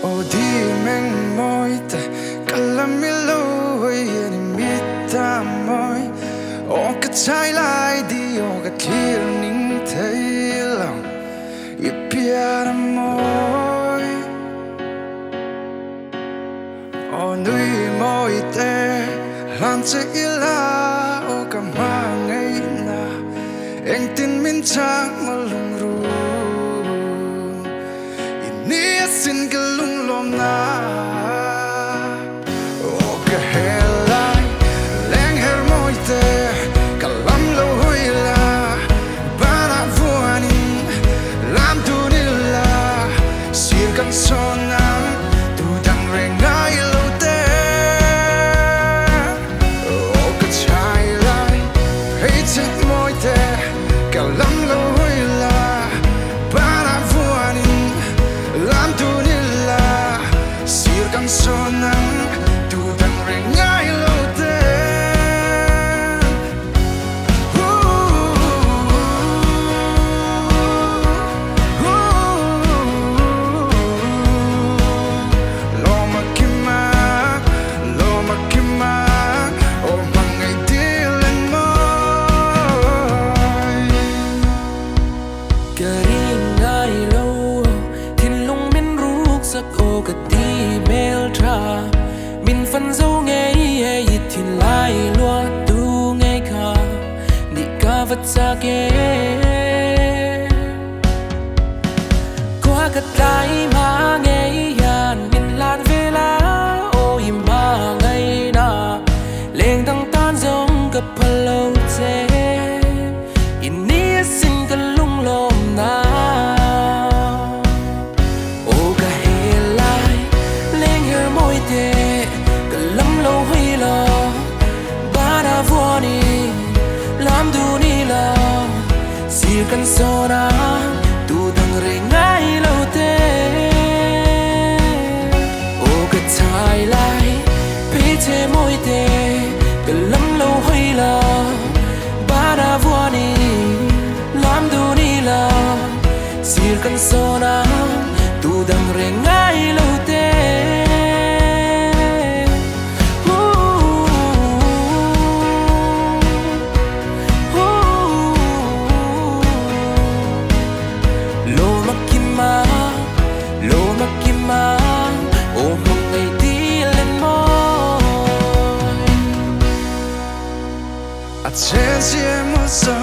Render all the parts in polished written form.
Odi meng moi te kalamilo ni mita moi o ka chai lai di o ka clear ning thai lang I piar moi o nui moi te lan che ila o ka ma ngai na eng tin min chang malung ru sin galung lom na o ka helai leng her moite kalam lo hoila bana vuani lam tu nila sir kan sonam tu dang rengai lo te o ka chai lai hey chet moite kalam lo hoila bana vuani lam tu nila sir kan sonang tu dang rengai lo te lo makima o mangai dilen moi karingai lo sắc ô cả ti mail tra min phân dấu nghe yết thiên lai lúa tu nghe kha đi ca vật xa kê qua cả tai mà nghe yan min lan về lá ôi mà ngày na lên tăng tan giống gặp hello che in nia xin cả lung lom na kan sona tu dang rengai lo te o ka chai lai pe che moi te kalam lo hoi la bara vuani lam du ni la sir kan sona tu dang rengai lo te o mangai dilen moi a chen sia mo sa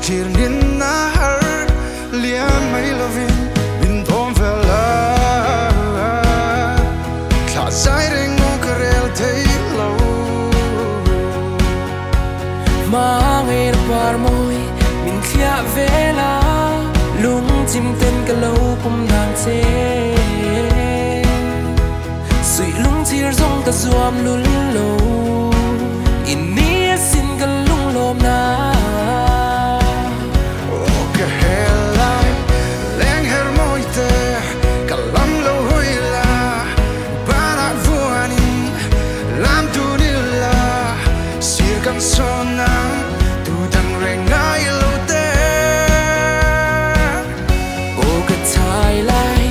clear nin na har lia mai lovin bin dom vela kla sai reng mo karel thei lo mangai par moi min khia vela lung chim ten ka lo pum nang che sui lung chir zong ta zuam lul lo in nia sin ka lung lom na o ka helai leng her moite kalam lo hoila bana vuani lam tu nila sir kan sonang tu dang rengai lo te o ka chai lai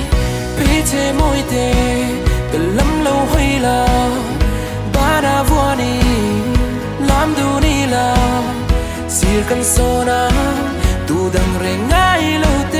pe che moi te kalam lo hoila bana vuani lam du ni la sir kan sona tu dang rengai lo te